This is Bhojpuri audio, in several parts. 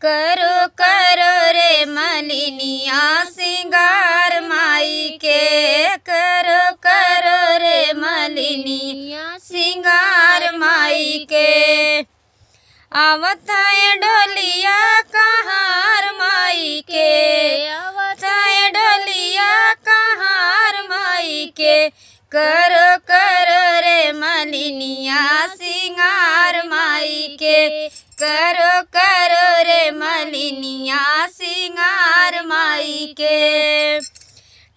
करो करो रे मलिनिया सिंगार माई के, करो करो रे मलिनिया सिंगार माई के। आवत है डोलिया कहार माई के, आवत है डोलिया कहार माई के। करो करो रे मलिनिया सिंगार माई के, करो करो रे मलिनिया सिंगार माई के।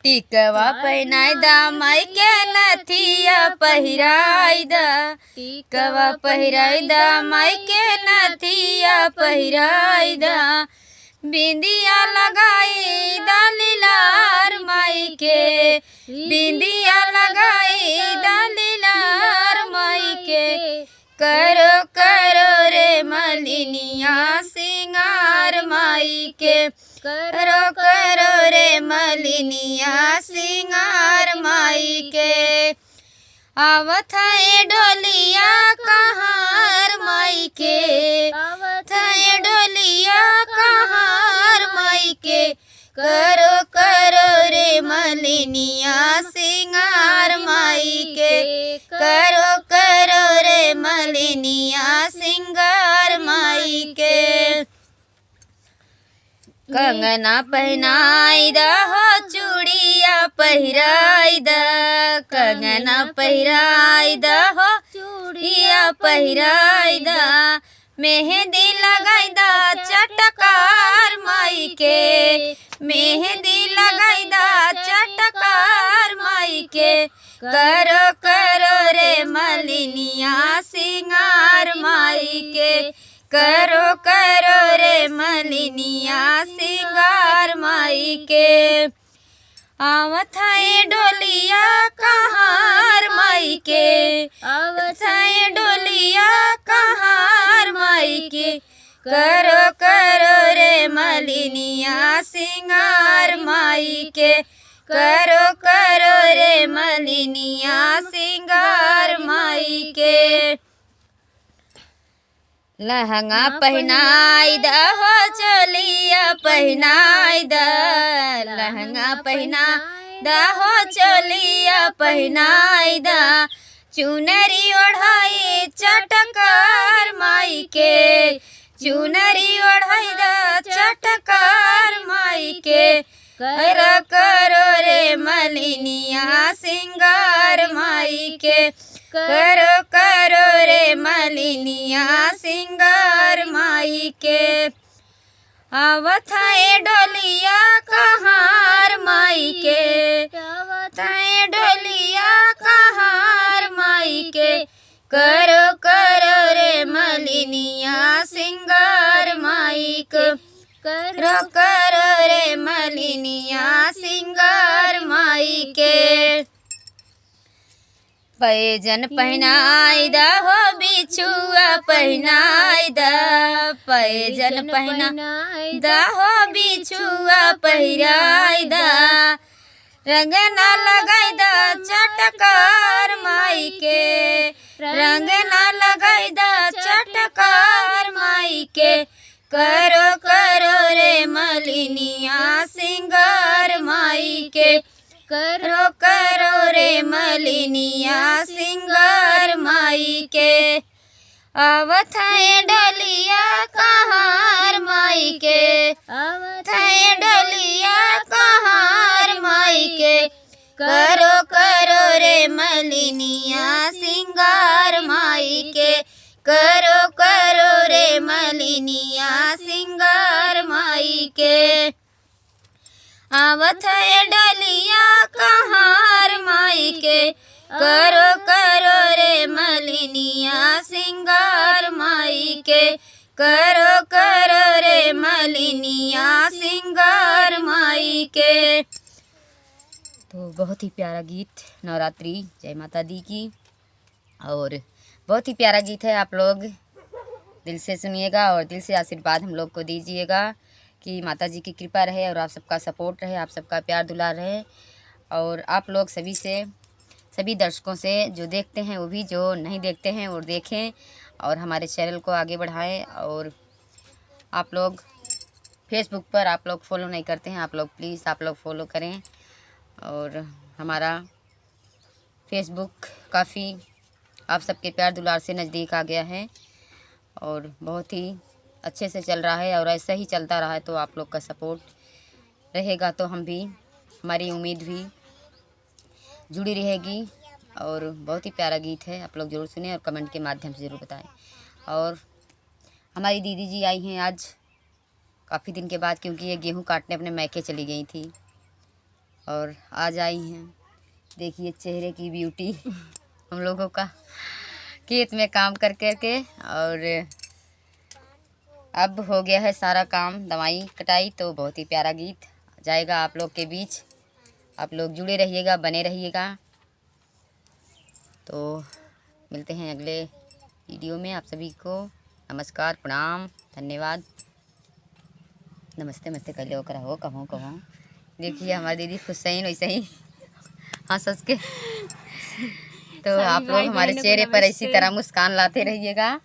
टिकवा पहनाई दा माई के नथिया पहिराई दा, टिकवा पहिराई दा माई के नथिया पहिराई दा। बिंदिया लगाई दा लीलार माई के, बिंदिया लगाई दा लीलार माई के। करो करो रे मलिनिया सिंगार माई के, करो करो रे मलिनिया सिंगार माई के। आवत है डोलिया कहार माई के, आवत है डोलिया कहार माई के। करो करो रे मलिनिया सिंगार माई के, करो करो रे मलिनिया सिंगार माई के। कंगना पहनाई दा हो चूड़िया पहिराई दा, कंगना पहिराई दा हो चूड़िया पहिराई दा। मेहंदी लगाई दा चटकार माई के, मेहंदी लगाई दा चटकार माई के। करो करो रे मलिनिया सिंगार माई के, करो करो रे मलिनिया सिंगार माई के। आवत है डोलिया कहार माई के, आवत है डोलिया कहार माई के। करो करो रे मलिनिया सिंगार माई के, करो करो रे मलिनिया सिंगार माई के। लहंगा पहनाई दा हो चोलिया पहनाई दा, लहंगा पहनाई दा हो चोलिया पहनाई दा। चुनरी ओढ़ाई चटकार माई के, चुनरी ओढ़ाई दा चटकार माई के। करो करो रे मलिनिया सिंगार माई के, करो करो रे मलिनिया सिंगार माई के। आवत है डोलिया कहार माई के, आवत है डोलिया कहार माई के। करो करो रे मलिनिया सिंगार माई के, करो करो रे मलिनिया सिंगार माई के। पैजन पहनाई दा हो बिछुआ पहनाई दा, पैजन पहनाई दा हो बिछुआ पहिराई दा। रंगना लगाई दा चटकार माई के, रंगना लगाई दा चटकार माई के। करो करो रे मलिनिया सिंगार माई के, करो करो रे मलिनिया सिंगार माई के। आवत है डोलिया कहार माई के, आवत है डोलिया कहार माई के। करो करो रे मलिनिया सिंगार माई के, करो करो रे मलिनिया सिंगार माई के। आवत है डोलिया कहार माई के, करो करो रे मलिनिया सिंगार माई के। करो करो रे मलिनिया सिंगार माई के। तो बहुत ही प्यारा गीत नवरात्रि जय माता दी की, और बहुत ही प्यारा गीत है। आप लोग दिल से सुनिएगा और दिल से आशीर्वाद हम लोग को दीजिएगा कि माता जी की कृपा रहे और आप सबका सपोर्ट रहे, आप सबका प्यार दुलार रहे। और आप लोग सभी दर्शकों से जो देखते हैं वो भी, जो नहीं देखते हैं वो देखें और हमारे चैनल को आगे बढ़ाएं। और आप लोग फेसबुक पर आप लोग फॉलो नहीं करते हैं, आप लोग प्लीज़ आप लोग फॉलो करें। और हमारा फेसबुक काफ़ी आप सबके प्यार दुलार से नज़दीक आ गया है और बहुत ही अच्छे से चल रहा है। और ऐसा ही चलता रहा है तो आप लोग का सपोर्ट रहेगा तो हम भी, हमारी उम्मीद भी जुड़ी रहेगी। और बहुत ही प्यारा गीत है, आप लोग ज़रूर सुने और कमेंट के माध्यम से ज़रूर बताएं। और हमारी दीदी जी आई हैं आज काफ़ी दिन के बाद, क्योंकि ये गेहूं काटने अपने मैके चली गई थी और आज आई हैं। देखिए चेहरे की ब्यूटी हम लोगों का, खेत में काम कर कर के। और अब हो गया है सारा काम, दवाई कटाई, तो बहुत ही प्यारा गीत जाएगा आप लोग के बीच। आप लोग जुड़े रहिएगा, बने रहिएगा। तो मिलते हैं अगले वीडियो में। आप सभी को नमस्कार, प्रणाम, धन्यवाद। नमस्ते नमस्ते कर लो करा हो कहूँ कहूँ। देखिए हमारी दीदी खुश सही वैसे ही हंस हंस के। तो आप लोग हमारे चेहरे पर इसी तरह मुस्कान लाते रहिएगा।